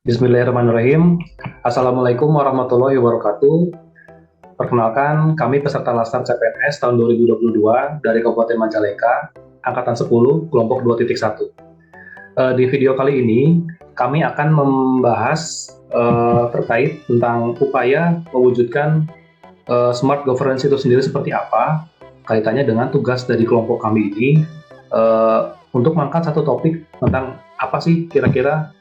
Bismillahirrahmanirrahim. Assalamualaikum warahmatullahi wabarakatuh. Perkenalkan, kami peserta Laskar CPNS tahun 2022 dari Kabupaten Majalengka, Angkatan 10, kelompok 2.1. Di video kali ini, kami akan membahas terkait tentang upaya mewujudkan smart governance itu sendiri seperti apa, kaitannya dengan tugas dari kelompok kami ini, untuk mengangkat satu topik tentang apa sih kira-kira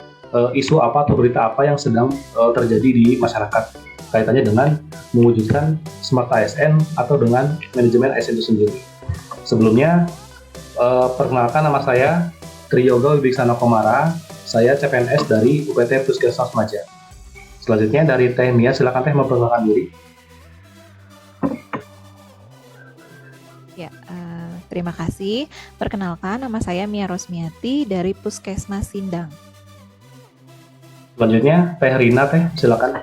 isu apa atau berita apa yang sedang terjadi di masyarakat kaitannya dengan mewujudkan smart ASN atau dengan manajemen ASN itu sendiri. Sebelumnya, perkenalkan nama saya Triyoga Wibiksana Komara, saya CPNS dari UPT Puskesmas Maja. Selanjutnya dari Teh Mia, silakan Teh memperkenalkan diri. Ya, terima kasih. Perkenalkan, nama saya Mia Rosmiati dari Puskesmas Sindang. Selanjutnya Teh Rina, Teh silakan.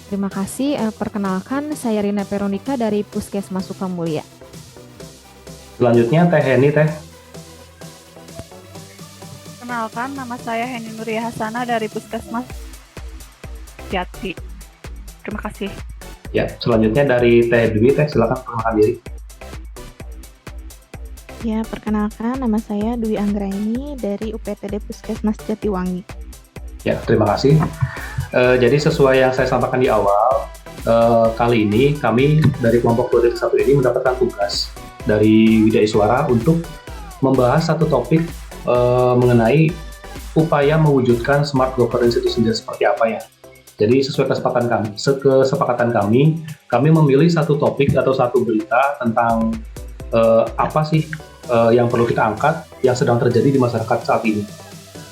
Terima kasih. Perkenalkan, saya Rina Veronica dari Puskesmas Sukamulya. Selanjutnya Teh Heni, Teh. Perkenalkan, nama saya Heni Nuria Hasana dari Puskesmas Jati. Terima kasih. Ya, selanjutnya dari Teh Dwi, Teh silakan perkenalkan diri. Ya, perkenalkan nama saya Dwi Anggraini dari UPTD Puskesmas Jatiwangi. Ya, terima kasih. Jadi sesuai yang saya sampaikan di awal, kali ini kami dari kelompok 2.1 ini mendapatkan tugas dari Widya Iswara untuk membahas satu topik mengenai upaya mewujudkan smart governance itu sendiri seperti apa ya. Jadi sesuai kesepakatan kami memilih satu topik atau satu berita tentang apa sih yang perlu kita angkat yang sedang terjadi di masyarakat saat ini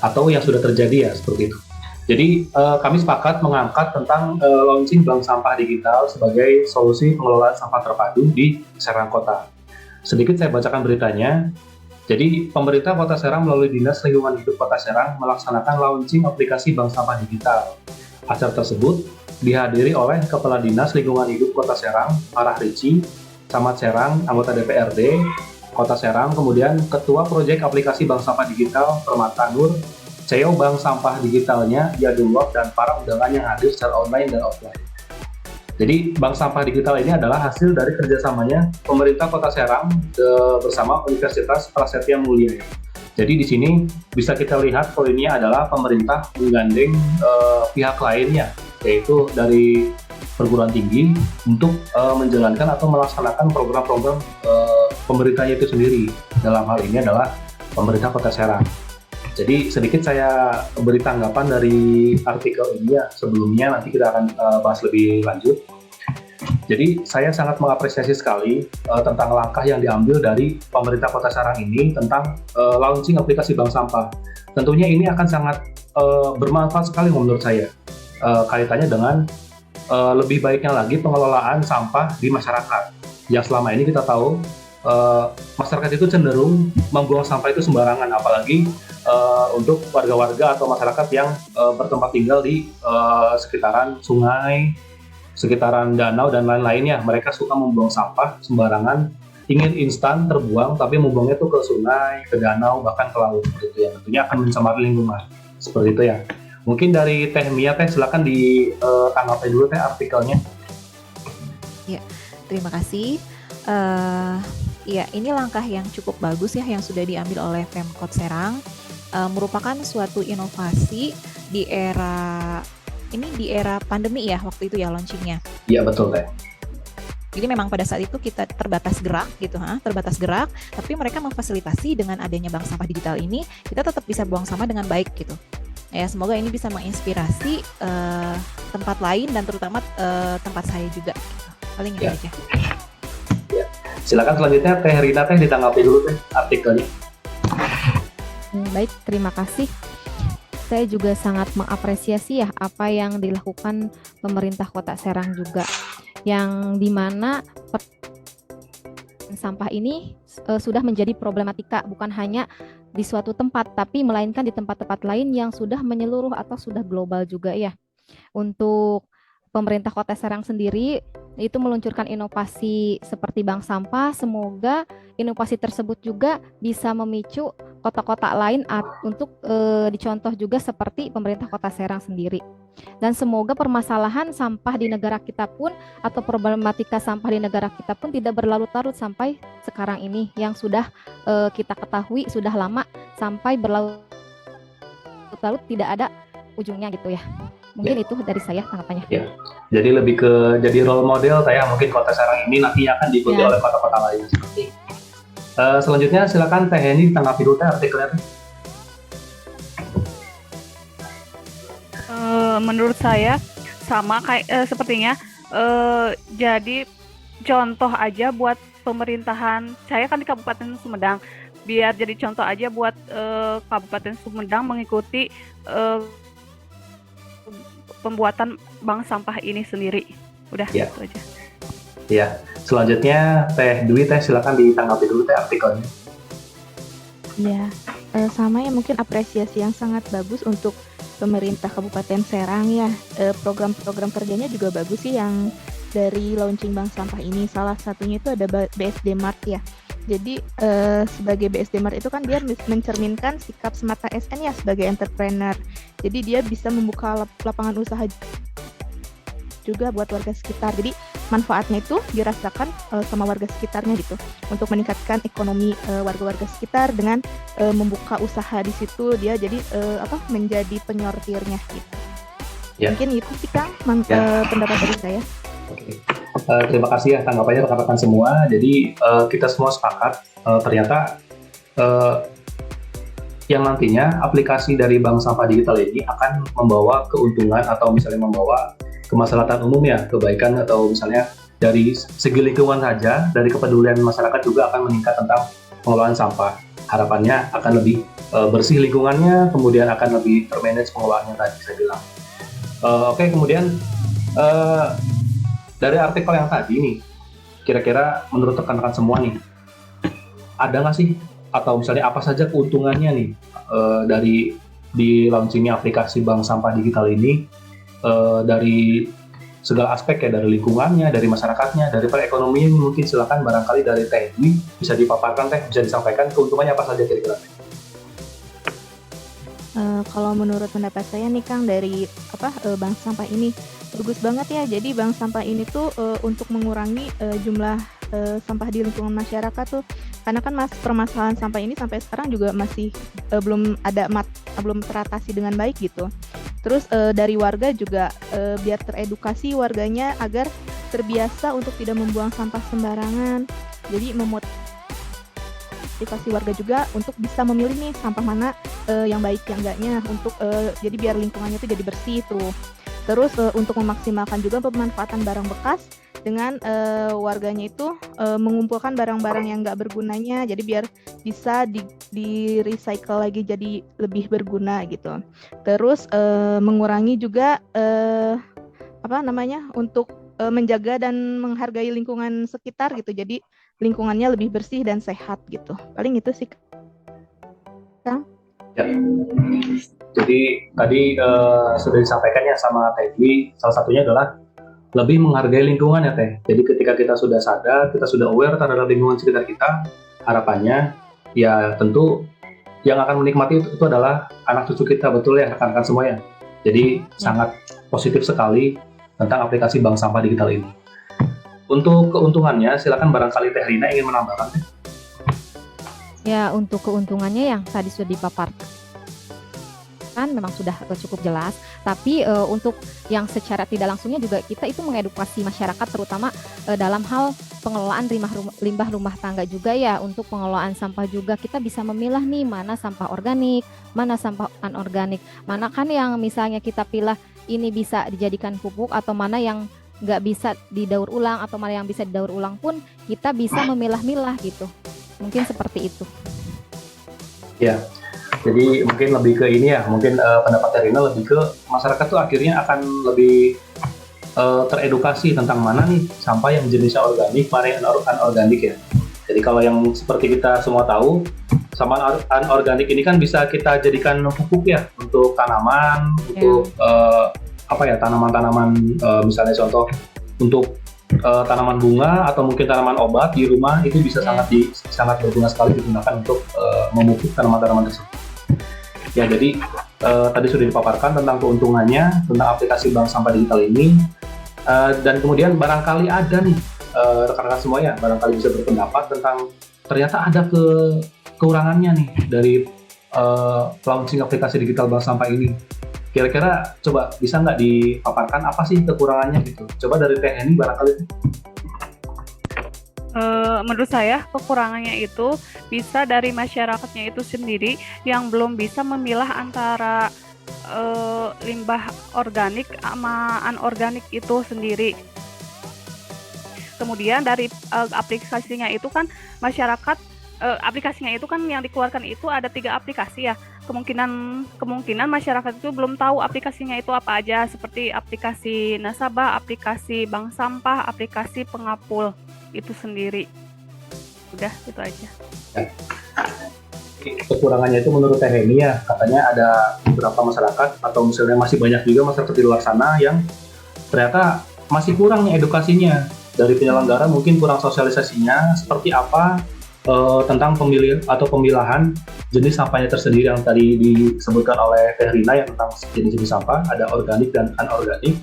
atau yang sudah terjadi ya seperti itu. Jadi kami sepakat mengangkat tentang launching bank sampah digital sebagai solusi pengelolaan sampah terpadu di Serang Kota. Sedikit saya bacakan beritanya. Jadi pemerintah Kota Serang melalui Dinas Lingkungan Hidup Kota Serang melaksanakan launching aplikasi bank sampah digital. Acara tersebut dihadiri oleh Kepala Dinas Lingkungan Hidup Kota Serang, Farah Rici, Camat Serang, anggota DPRD Kota Serang, kemudian Ketua Proyek Aplikasi Bank Sampah Digital, Permata Nur, CEO Bank Sampah Digitalnya, Yadullah, dan para undangan yang hadir secara online dan offline. Jadi, Bank Sampah Digital ini adalah hasil dari kerjasamanya pemerintah Kota Serang bersama Universitas Prasetya Mulia. Jadi di sini bisa kita lihat poinnya adalah pemerintah menggandeng pihak lainnya, yaitu dari perguruan tinggi untuk menjalankan atau melaksanakan program-program pemerintahnya itu sendiri. Dalam hal ini adalah pemerintah Kota Serang. Jadi sedikit saya beri tanggapan dari artikel ini ya, sebelumnya nanti kita akan bahas lebih lanjut. Jadi saya sangat mengapresiasi sekali tentang langkah yang diambil dari pemerintah Kota Serang ini tentang launching aplikasi bank sampah. Tentunya ini akan sangat bermanfaat sekali menurut saya, kaitannya dengan lebih baiknya lagi pengelolaan sampah di masyarakat. Yang selama ini kita tahu masyarakat itu cenderung membuang sampah itu sembarangan, apalagi untuk warga-warga atau masyarakat yang bertempat tinggal di sekitaran sungai, sekitaran danau dan lain-lainnya. Mereka suka membuang sampah sembarangan, ingin instan terbuang, tapi membuangnya itu ke sungai, ke danau, bahkan ke laut. Seperti itu ya. Tentunya akan mencemari lingkungan. Seperti itu ya. Mungkin dari Teh Mia, Teh silakan ditanggapi dulu Teh artikelnya. Ya, terima kasih. Ya, ini langkah yang cukup bagus ya yang sudah diambil oleh Pemkot Serang. Merupakan suatu inovasi di era pandemi ya waktu itu ya launchingnya. Iya betul Teh. Jadi memang pada saat itu kita terbatas gerak gitu, terbatas gerak, tapi mereka memfasilitasi dengan adanya bank sampah digital ini, kita tetap bisa buang sampah dengan baik gitu. Ya, semoga ini bisa menginspirasi tempat lain dan terutama tempat saya juga. Paling ini aja. Ya. Silakan selanjutnya Teh Rina, Teh ditanggapi dulu Teh artikelnya. Baik, terima kasih. Saya juga sangat mengapresiasi ya apa yang dilakukan pemerintah Kota Serang juga, yang dimana sampah ini sudah menjadi problematika bukan hanya di suatu tempat, tapi melainkan di tempat-tempat lain yang sudah menyeluruh atau sudah global juga ya. Untuk pemerintah Kota Serang sendiri itu meluncurkan inovasi seperti bank sampah. Semoga inovasi tersebut juga bisa memicu kota-kota lain untuk dicontoh juga seperti pemerintah Kota Serang sendiri. Dan semoga permasalahan sampah di negara kita pun atau problematika sampah di negara kita pun tidak berlarut-larut sampai sekarang ini yang sudah kita ketahui sudah lama sampai berlarut-larut tidak ada ujungnya gitu ya. Mungkin itu dari saya tanggapannya. Ya. Jadi lebih ke jadi role model saya mungkin Kota Serang ini nantinya akan diikuti oleh kota-kota lain seperti. Selanjutnya silakan Teh Heni ditanggapi dulu Teh artikelnya. Menurut saya sama kayak sepertinya jadi contoh aja buat pemerintahan. Saya kan di Kabupaten Sumedang, biar jadi contoh aja buat Kabupaten Sumedang mengikuti pembuatan bank sampah ini sendiri. Udah Ya. itu aja. Ya, selanjutnya Teh Dwi, Teh silakan ditanggapi dulu Teh artikelnya. Ya, sama ya, mungkin apresiasi yang sangat bagus untuk pemerintah Kabupaten Serang ya. Program-program kerjanya juga bagus sih yang dari launching bank sampah ini. Salah satunya itu ada BSD Mart ya. Jadi sebagai BSD Mart itu kan dia mencerminkan sikap Smart ASN ya sebagai entrepreneur. Jadi dia bisa membuka lapangan usaha juga buat warga sekitar. Jadi manfaatnya itu dirasakan sama warga sekitarnya gitu untuk meningkatkan ekonomi warga-warga sekitar dengan membuka usaha di situ. Dia jadi menjadi penyortirnya gitu. Ya. Mungkin itu sih Kang pendapat dari saya. Oke. Terima kasih ya tanggapannya rekan-rekan semua. Jadi kita semua sepakat ternyata yang nantinya aplikasi dari bank sampah digital ini akan membawa keuntungan atau misalnya membawa kemaslahatan umum ya, kebaikan atau misalnya dari segi lingkungan saja, dari kepedulian masyarakat juga akan meningkat tentang pengelolaan sampah. Harapannya akan lebih bersih lingkungannya, kemudian akan lebih termanage pengelolaannya tadi saya bilang. Oke, kemudian dari artikel yang tadi nih, kira-kira menurut rekan-rekan semua nih, ada nggak sih atau misalnya apa saja keuntungannya nih dari di launchingnya aplikasi bank sampah digital ini dari segala aspek ya, dari lingkungannya, dari masyarakatnya, dari perekonomian. Mungkin silakan barangkali dari Teh Dwi bisa dipaparkan Teh, bisa disampaikan keuntungannya apa saja kira-kira. Kalau menurut pendapat saya nih Kang dari bank sampah ini bagus banget ya. Jadi bank sampah ini tuh untuk mengurangi jumlah sampah di lingkungan masyarakat tuh. Karena kan permasalahan sampah ini sampai sekarang juga masih belum teratasi dengan baik gitu. Terus dari warga juga biar teredukasi warganya agar terbiasa untuk tidak membuang sampah sembarangan. Jadi memotivasi warga juga untuk bisa memilih nih sampah mana yang baik yang enggaknya untuk jadi biar lingkungannya itu jadi bersih tuh. Terus untuk memaksimalkan juga pemanfaatan barang bekas dengan warganya itu mengumpulkan barang-barang yang nggak bergunanya, jadi biar bisa di recycle lagi jadi lebih berguna gitu. Terus mengurangi juga untuk menjaga dan menghargai lingkungan sekitar gitu, jadi lingkungannya lebih bersih dan sehat gitu. Paling itu sih Kang. Ya. Jadi tadi sudah disampaikan ya sama Teh Dwi, salah satunya adalah lebih menghargai lingkungan ya Teh. Jadi ketika kita sudah sadar, kita sudah aware terhadap lingkungan sekitar kita, harapannya ya tentu yang akan menikmati itu adalah anak cucu kita, betul ya rekan-rekan semua ya. Jadi sangat positif sekali tentang aplikasi bank sampah digital ini. Untuk keuntungannya, silakan barangkali Teh Rina ingin menambahkan Teh. Ya, untuk keuntungannya yang tadi sudah dipaparkan memang sudah cukup jelas, tapi untuk yang secara tidak langsungnya juga kita itu mengedukasi masyarakat terutama dalam hal pengelolaan limbah rumah tangga juga ya. Untuk pengelolaan sampah juga kita bisa memilah nih mana sampah organik, mana sampah anorganik, mana kan yang misalnya kita pilih ini bisa dijadikan pupuk atau mana yang nggak bisa didaur ulang atau mana yang bisa didaur ulang pun kita bisa memilah-milah gitu. Mungkin seperti itu. Ya. Jadi mungkin lebih ke ini ya, mungkin pendapat Rina lebih ke masyarakat tuh akhirnya akan lebih teredukasi tentang mana nih sampah yang jenisnya organik, mana yang anorganik ya. Jadi kalau yang seperti kita semua tahu, sampah anorganik ini kan bisa kita jadikan pupuk ya untuk tanaman, untuk tanaman-tanaman misalnya contoh untuk tanaman bunga atau mungkin tanaman obat di rumah itu bisa sangat berguna sekali digunakan untuk memupuk tanaman-tanaman tersebut. Ya, jadi tadi sudah dipaparkan tentang keuntungannya, tentang aplikasi bank sampah digital ini, dan kemudian barangkali ada nih rekan-rekan semua ya, barangkali bisa berpendapat tentang ternyata ada kekurangannya nih dari launching aplikasi digital bank sampah ini. Kira-kira coba bisa nggak dipaparkan apa sih kekurangannya gitu? Coba dari Teh Heni barangkali. Menurut saya kekurangannya itu bisa dari masyarakatnya itu sendiri yang belum bisa memilah antara limbah organik sama anorganik itu sendiri. Kemudian dari aplikasinya itu kan masyarakat aplikasinya itu kan yang dikeluarkan itu ada 3 aplikasi ya. Kemungkinan masyarakat itu belum tahu aplikasinya itu apa aja, seperti aplikasi nasabah, aplikasi bank sampah, aplikasi pengapul itu sendiri. Udah, itu aja. Kekurangannya itu menurut Teh Heni ya, katanya ada beberapa masyarakat atau misalnya masih banyak juga masyarakat di luar sana yang ternyata masih kurang nih edukasinya dari penyelenggara, mungkin kurang sosialisasinya seperti apa tentang pemilahan jenis sampahnya tersendiri yang tadi disebutkan oleh Teh Rina, yang tentang jenis-jenis sampah, ada organik dan anorganik,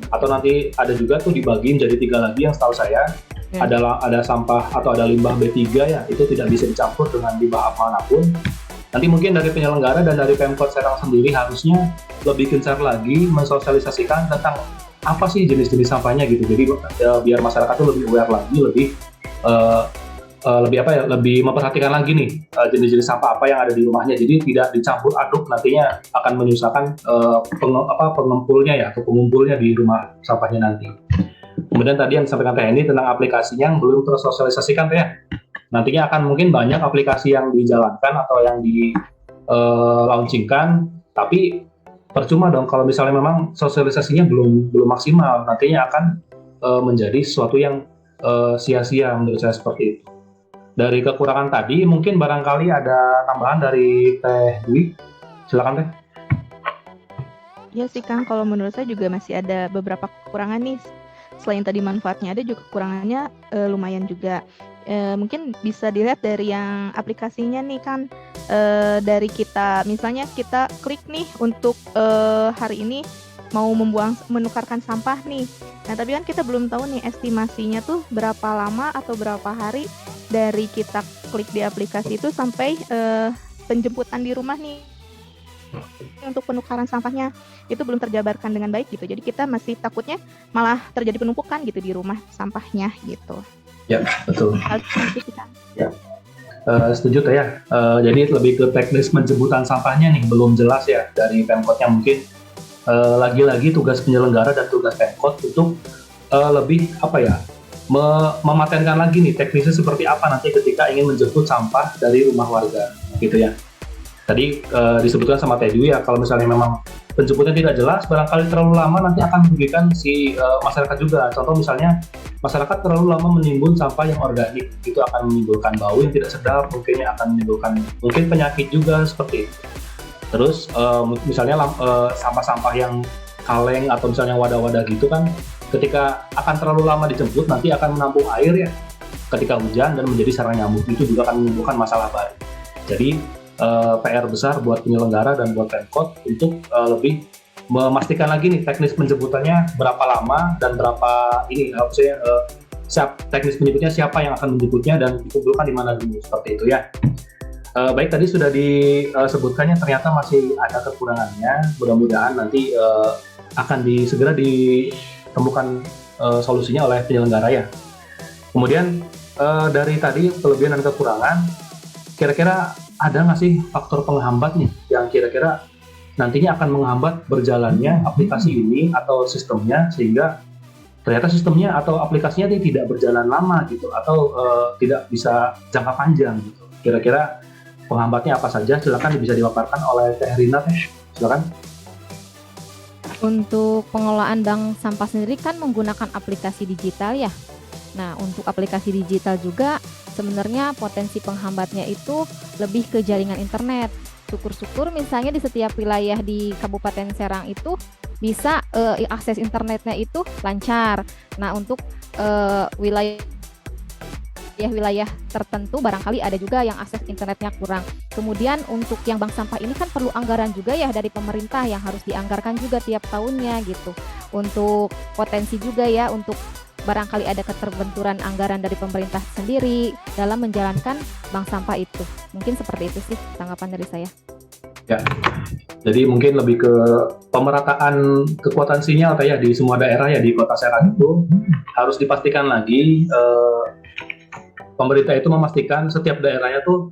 atau nanti ada juga tuh dibagiin jadi 3 lagi yang setahu saya. Ada sampah atau ada limbah B3 ya, itu tidak bisa dicampur dengan limbah manapun. Nanti mungkin dari penyelenggara dan dari Pemkot Serang sendiri harusnya lebih gencar lagi mensosialisasikan tentang apa sih jenis-jenis sampahnya gitu. Jadi biar masyarakat tuh lebih aware lagi, lebih memperhatikan lagi nih jenis-jenis sampah apa yang ada di rumahnya. Jadi tidak dicampur aduk, nantinya akan menyusahkan pengempulnya ya atau pengumpulnya di rumah sampahnya nanti. Kemudian tadi yang disampaikan Teh Heni tentang aplikasinya yang belum tersosialisasikan ya. Nantinya akan mungkin banyak aplikasi yang dijalankan atau yang di launchingkan, tapi percuma dong kalau misalnya memang sosialisasinya belum maksimal. Nantinya akan menjadi sesuatu yang sia-sia menurut saya seperti itu. Dari kekurangan tadi mungkin barangkali ada tambahan dari Teh Dwi. Silakan Teh. Ya sih Kang, kalau menurut saya juga masih ada beberapa kekurangan nih. Selain tadi manfaatnya ada juga kekurangannya lumayan juga. Mungkin bisa dilihat dari yang aplikasinya nih kan, dari kita misalnya kita klik nih untuk hari ini mau menukarkan sampah nih. Nah tapi kan kita belum tahu nih estimasinya tuh berapa lama atau berapa hari dari kita klik di aplikasi itu sampai penjemputan di rumah nih untuk penukaran sampahnya itu belum terjabarkan dengan baik gitu. Jadi kita masih takutnya malah terjadi penumpukan gitu di rumah sampahnya gitu. Ya, betul. Ya. Setuju Teh ya. Jadi lebih ke teknis penjemputan sampahnya nih belum jelas ya dari Pemkotnya. Mungkin lagi-lagi tugas penyelenggara dan tugas Pemkot untuk lebih mematenkan lagi nih teknisnya seperti apa nanti ketika ingin menjemput sampah dari rumah warga gitu ya. Tadi disebutkan sama Teh Dwi ya, kalau misalnya memang penjemputnya tidak jelas, barangkali terlalu lama nanti akan merugikan si masyarakat juga. Contoh misalnya masyarakat terlalu lama menimbun sampah yang organik, itu akan menimbulkan bau yang tidak sedap, mungkin akan menimbulkan penyakit juga seperti itu. Terus misalnya sampah-sampah yang kaleng atau misalnya wadah-wadah gitu kan, ketika akan terlalu lama dijemput nanti akan menampung air ya ketika hujan dan menjadi sarang nyamuk, itu juga akan menimbulkan masalah baru. Jadi PR besar buat penyelenggara dan buat Pemkot untuk lebih memastikan lagi nih teknis penjemputannya berapa lama dan berapa teknis penjemputnya siapa yang akan menjemputnya dan dikumpulkan di mana dulu, seperti itu ya. Baik, tadi sudah disebutkannya ternyata masih ada kekurangannya. Mudah-mudahan nanti akan segera ditemukan solusinya oleh penyelenggara ya. Kemudian dari tadi kelebihan dan kekurangan, kira-kira ada nggak sih faktor penghambat nih yang kira-kira nantinya akan menghambat berjalannya aplikasi ini atau sistemnya, sehingga ternyata sistemnya atau aplikasinya ini tidak berjalan lama gitu atau tidak bisa jangka panjang gitu. Kira-kira penghambatnya apa saja? Silakan bisa dipaparkan oleh Teh Rina. Silakan. Untuk pengelolaan bank sampah sendiri kan menggunakan aplikasi digital ya. Nah, untuk aplikasi digital juga sebenarnya potensi penghambatnya itu lebih ke jaringan internet. Syukur-syukur misalnya di setiap wilayah di Kabupaten Serang itu bisa akses internetnya itu lancar. Nah, untuk wilayah tertentu barangkali ada juga yang akses internetnya kurang. Kemudian untuk yang bank sampah ini kan perlu anggaran juga ya dari pemerintah yang harus dianggarkan juga tiap tahunnya gitu. Untuk potensi juga ya untuk barangkali ada keterbenturan anggaran dari pemerintah sendiri dalam menjalankan bank sampah itu. Mungkin seperti itu sih tanggapan dari saya. Ya, jadi mungkin lebih ke pemerataan kekuatan sinyal kayak di semua daerah ya di Kota Serang itu harus dipastikan lagi. Pemerintah itu memastikan setiap daerahnya tuh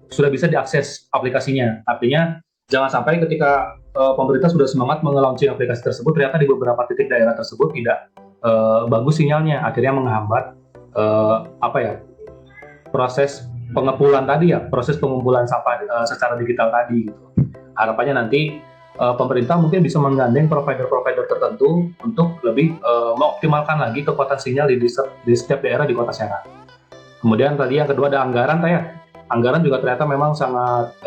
sudah bisa diakses aplikasinya. Artinya jangan sampai ketika pemerintah sudah semangat nge-launching aplikasi tersebut, ternyata di beberapa titik daerah tersebut tidak bagus sinyalnya, akhirnya menghambat proses pengumpulan tadi ya, proses pengumpulan sampah secara digital tadi. Gitu. Harapannya nanti pemerintah mungkin bisa menggandeng provider-provider tertentu untuk lebih mengoptimalkan lagi kekuatan sinyal di setiap daerah di Kota Serang. Kemudian tadi yang kedua ada anggaran, ya. Anggaran juga ternyata memang sangat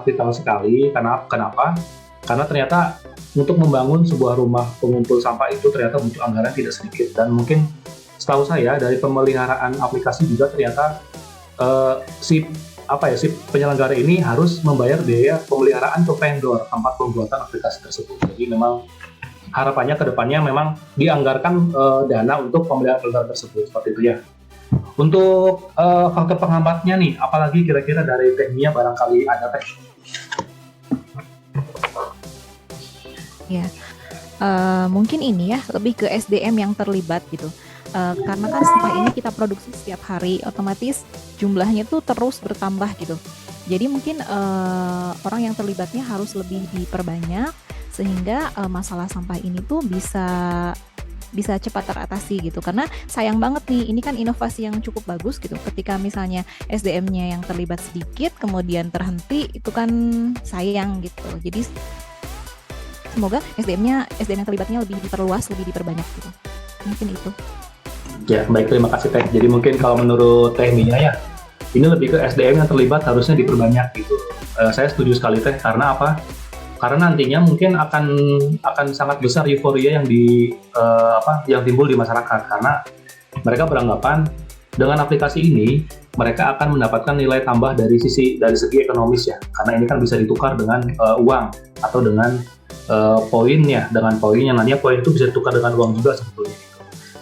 vital sekali. Kenapa? Karena ternyata untuk membangun sebuah rumah pengumpul sampah itu ternyata butuh anggaran tidak sedikit. Dan mungkin setahu saya dari pemeliharaan aplikasi juga ternyata si penyelenggara ini harus membayar biaya pemeliharaan ke vendor tempat pembuatan aplikasi tersebut. Jadi memang harapannya ke depannya memang dianggarkan dana untuk pemeliharaan vendor tersebut seperti itu ya. Untuk faktor penghambatnya nih, apalagi kira-kira dari Teh-Mia barangkali ada Teh? Ya, mungkin ini ya lebih ke SDM yang terlibat gitu. Karena kan sampah ini kita produksi setiap hari, otomatis jumlahnya tuh terus bertambah gitu. Jadi mungkin orang yang terlibatnya harus lebih diperbanyak sehingga masalah sampah ini tuh bisa cepat teratasi gitu. Karena sayang banget nih, ini kan inovasi yang cukup bagus gitu. Ketika misalnya SDM-nya yang terlibat sedikit kemudian terhenti, itu kan sayang gitu. Jadi semoga SDM yang terlibatnya lebih diperluas, lebih diperbanyak gitu. Mungkin itu. Ya, baik, terima kasih Teh. Jadi mungkin kalau menurut Teh-Mia ya, ini lebih ke SDM yang terlibat harusnya diperbanyak gitu. Saya setuju sekali Teh, karena apa? Karena nantinya mungkin akan sangat besar euforia yang yang timbul di masyarakat, karena mereka beranggapan dengan aplikasi ini mereka akan mendapatkan nilai tambah dari segi ekonomis ya, karena ini kan bisa ditukar dengan uang atau dengan poinnya, dengan poinnya nantinya poin itu bisa ditukar dengan uang juga sebetulnya.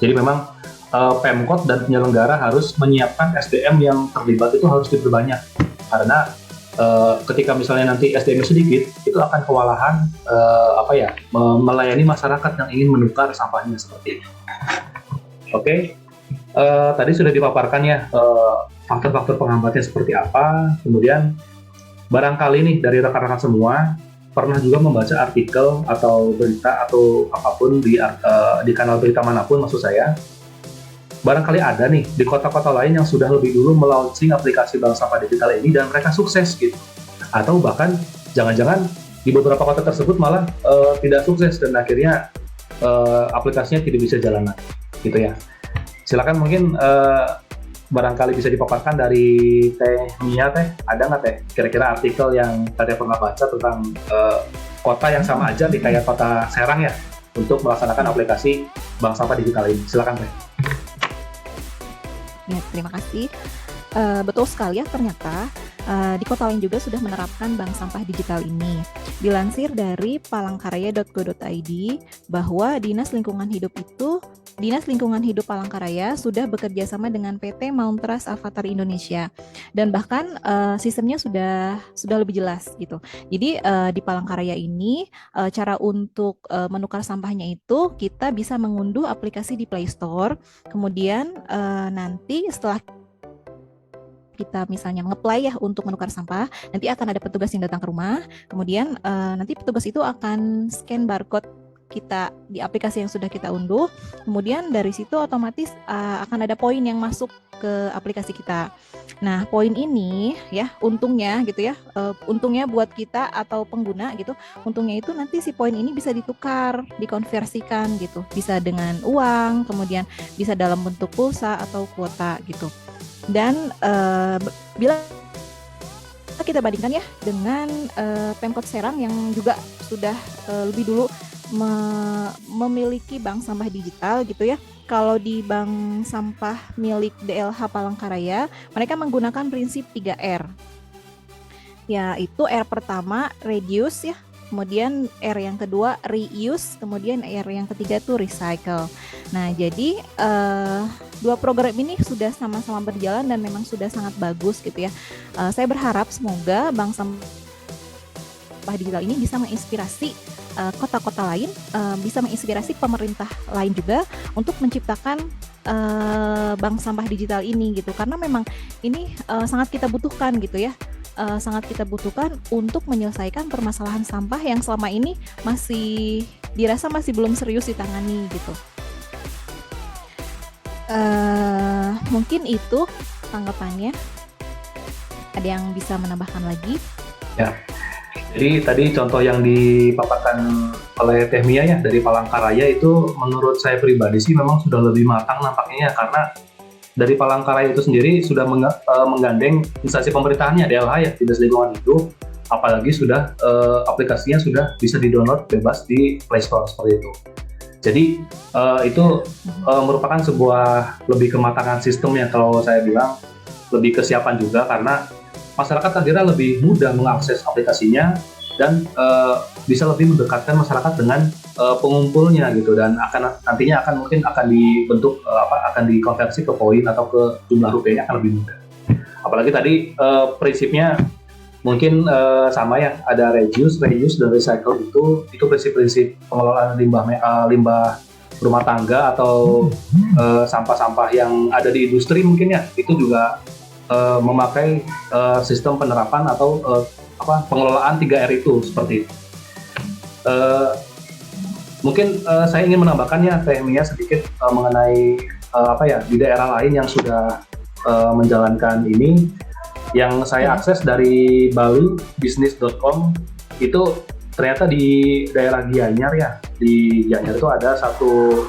Jadi memang Pemkot dan penyelenggara harus menyiapkan SDM yang terlibat itu harus diperbanyak, karena ketika misalnya nanti SDM sedikit, itu akan kewalahan melayani masyarakat yang ingin menukar sampahnya seperti itu. Oke, tadi sudah dipaparkan ya faktor-faktor penghambatnya seperti apa. Kemudian barangkali nih dari rekan-rekan semua pernah juga membaca artikel atau berita atau apapun di kanal berita manapun maksud saya. Barangkali ada nih di kota-kota lain yang sudah lebih dulu melaunching aplikasi bank sampah digital ini dan mereka sukses gitu. Atau bahkan jangan-jangan di beberapa kota tersebut malah tidak sukses dan akhirnya aplikasinya tidak bisa jalan lagi gitu ya. Silakan mungkin barangkali bisa dipaparkan dari Teh-Mia Teh, ada nggak Teh kira-kira artikel yang Teh pernah baca tentang kota yang sama aja di kayak Kota Serang ya untuk melaksanakan aplikasi bank sampah digital ini. Silakan Teh. Ya, terima kasih. Betul sekali ya, ternyata di kota lain juga sudah menerapkan bank sampah digital ini. Dilansir dari palangkaraya.go.id bahwa Dinas Lingkungan Hidup Palangkaraya sudah bekerja sama dengan PT Mountras Avatar Indonesia, dan bahkan sistemnya sudah lebih jelas gitu. Jadi di Palangkaraya ini cara untuk menukar sampahnya itu kita bisa mengunduh aplikasi di Play Store, kemudian nanti setelah kita misalnya nge-play ya untuk menukar sampah, nanti akan ada petugas yang datang ke rumah, kemudian nanti petugas itu akan scan barcode kita di aplikasi yang sudah kita unduh, kemudian dari situ otomatis akan ada poin yang masuk ke aplikasi kita. Nah, poin ini ya untungnya gitu ya, untungnya buat kita atau pengguna gitu, untungnya itu nanti si poin ini bisa ditukar, dikonversikan gitu, bisa dengan uang, kemudian bisa dalam bentuk pulsa atau kuota gitu. Dan bila kita bandingkan ya dengan Pemkot Serang yang juga sudah lebih dulu memiliki bank sampah digital gitu ya. Kalau di bank sampah milik DLH Palangkaraya, mereka menggunakan prinsip 3R. Yaitu R pertama reduce ya, kemudian R yang kedua reuse, kemudian R yang ketiga tuh recycle. Nah, jadi dua program ini sudah sama-sama berjalan dan memang sudah sangat bagus gitu ya. Saya berharap semoga bank sampah digital ini bisa menginspirasi kota-kota lain, bisa menginspirasi pemerintah lain juga untuk menciptakan bank sampah digital ini gitu, karena memang ini sangat kita butuhkan gitu ya. Sangat kita butuhkan untuk menyelesaikan permasalahan sampah yang selama ini masih dirasa masih belum serius ditangani gitu. Mungkin itu tanggapannya. Ada yang bisa menambahkan lagi? Ya. Jadi tadi contoh yang dipaparkan oleh Teh Mia ya dari Palangkaraya itu menurut saya pribadi sih memang sudah lebih matang nampaknya ya, karena dari Palangkaraya itu sendiri sudah menggandeng instansi pemerintahannya DLH ya, Dinas Lingkungan Hidup, apalagi sudah aplikasinya sudah bisa di-download bebas di Play Store seperti itu. Jadi itu merupakan sebuah lebih kematangan sistem yang kalau saya bilang lebih kesiapan juga, karena masyarakat akhirnya lebih mudah mengakses aplikasinya dan bisa lebih mendekatkan masyarakat dengan pengumpulnya gitu, dan nantinya mungkin akan dibentuk akan dikonversi ke poin atau ke jumlah rupiahnya akan lebih mudah. Apalagi tadi prinsipnya mungkin sama ya, ada reduce, reuse dan recycle, itu prinsip-prinsip pengelolaan limbah rumah tangga atau sampah-sampah yang ada di industri mungkin ya, itu juga memakai sistem penerapan atau pengelolaan 3R itu seperti itu. Mungkin saya ingin menambahkannya Teh Mia sedikit mengenai di daerah lain yang sudah menjalankan ini. Yang saya akses dari balibisnis.com itu ternyata di daerah Gianyar ya, di Gianyar itu ada satu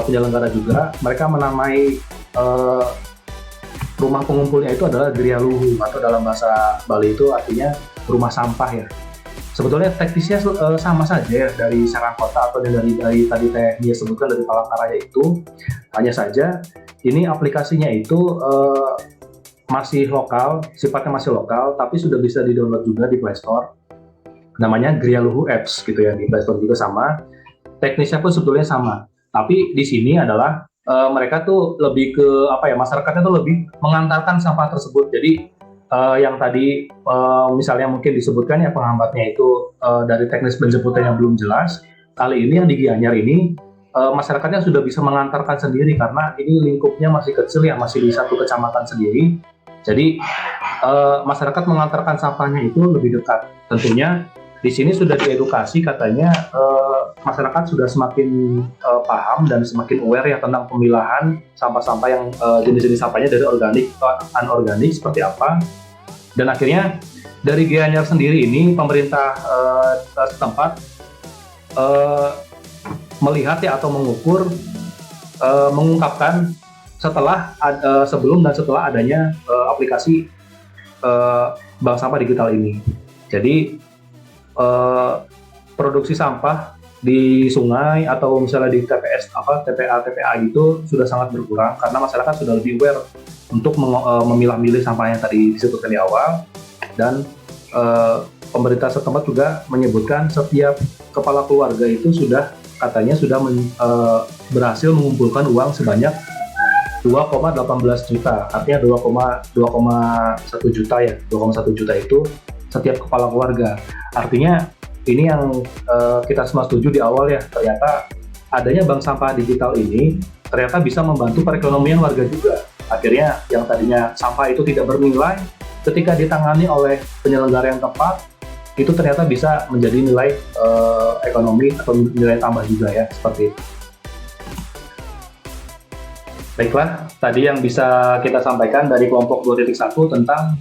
penyelenggara juga, mereka menamai rumah pengumpulnya itu adalah Grialuhu, atau dalam bahasa Bali itu artinya rumah sampah ya. Sebetulnya teknisnya sama saja ya dari Serang Kota atau dari tadi Teh Mia sebutkan dari Palangkaraya itu. Hanya saja ini aplikasinya itu masih lokal, sifatnya masih lokal, tapi sudah bisa di-download juga di Play Store. Namanya Grialuhu Apps gitu ya, di Play Store juga sama. Teknisnya pun sebetulnya sama. Tapi di sini adalah mereka tuh lebih ke masyarakatnya tuh lebih mengantarkan sampah tersebut. Jadi yang tadi misalnya mungkin disebutkan ya penghambatnya itu dari teknis penjemputannya belum jelas. Kali ini yang di Gianyar ini masyarakatnya sudah bisa mengantarkan sendiri, karena ini lingkupnya masih kecil ya, masih di satu kecamatan sendiri. Jadi masyarakat mengantarkan sampahnya itu lebih dekat. Tentunya di sini sudah diedukasi, katanya masyarakat sudah semakin paham dan semakin aware ya tentang pemilahan sampah-sampah yang jenis-jenis sampahnya dari organik atau anorganik seperti apa. Dan akhirnya dari Gianyar sendiri ini pemerintah setempat melihat ya atau mengukur, mengungkapkan sebelum dan setelah adanya aplikasi bank sampah digital ini. Jadi produksi sampah di sungai atau misalnya di TPA gitu sudah sangat berkurang, karena masyarakat sudah lebih aware untuk memilah-milih sampah yang tadi disebutkan di awal. Dan pemerintah setempat juga menyebutkan setiap kepala keluarga itu katanya sudah berhasil mengumpulkan uang sebanyak 2,18 juta, artinya 2,1 juta ya, 2,1 juta itu setiap kepala keluarga. Artinya ini yang kita semua setuju di awal ya, ternyata adanya bank sampah digital ini ternyata bisa membantu perekonomian warga juga. Akhirnya yang tadinya sampah itu tidak bernilai, ketika ditangani oleh penyelenggara yang tepat, itu ternyata bisa menjadi nilai ekonomi atau nilai tambah juga ya, seperti itu. Baiklah, tadi yang bisa kita sampaikan dari kelompok 2.1 tentang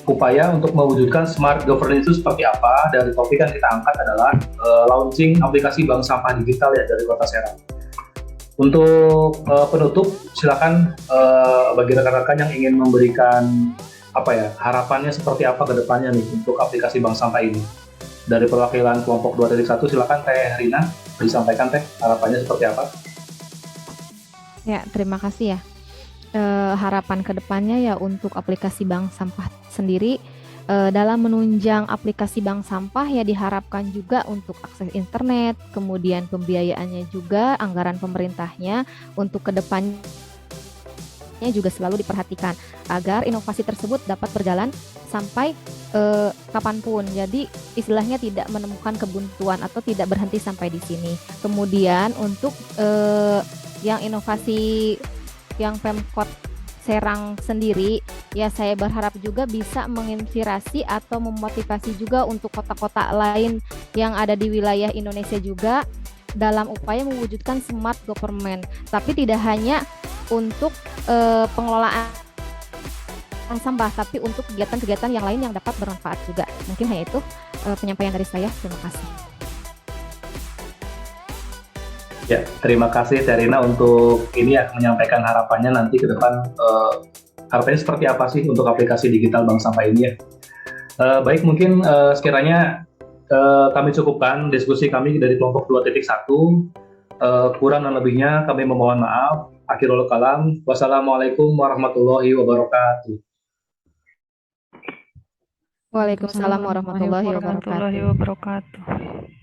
upaya untuk mewujudkan smart governance itu seperti apa. Dari topik yang kita angkat adalah launching aplikasi bank sampah digital ya dari Kota Serang. Untuk penutup, silakan bagi rekan-rekan yang ingin memberikan harapannya seperti apa ke depannya nih untuk aplikasi bank sampah ini? Dari perwakilan kelompok 2.1, silakan Teh Rina, disampaikan Teh, harapannya seperti apa? Ya, terima kasih ya. Harapan kedepannya ya untuk aplikasi bank sampah sendiri, dalam menunjang aplikasi bank sampah ya diharapkan juga untuk akses internet, kemudian pembiayaannya juga, anggaran pemerintahnya untuk kedepannya juga selalu diperhatikan agar inovasi tersebut dapat berjalan sampai kapanpun. Jadi istilahnya tidak menemukan kebuntuan atau tidak berhenti sampai di sini. Kemudian untuk yang inovasi yang Pemkot Serang sendiri, ya saya berharap juga bisa menginspirasi atau memotivasi juga untuk kota-kota lain yang ada di wilayah Indonesia juga dalam upaya mewujudkan smart government. Tapi tidak hanya untuk pengelolaan sampah, tapi untuk kegiatan-kegiatan yang lain yang dapat bermanfaat juga. Mungkin hanya itu penyampaian dari saya. Terima kasih. Ya, terima kasih Terina untuk ini ya, menyampaikan harapannya nanti ke depan, harapannya seperti apa sih untuk aplikasi digital bank sampah ini ya. Baik, mungkin sekiranya kami cukupkan diskusi kami dari kelompok 2.1. Kurang dan lebihnya kami memohon maaf. Akhirul kalam. Wassalamualaikum warahmatullahi wabarakatuh. Waalaikumsalam warahmatullahi wabarakatuh. Warahmatullahi wabarakatuh.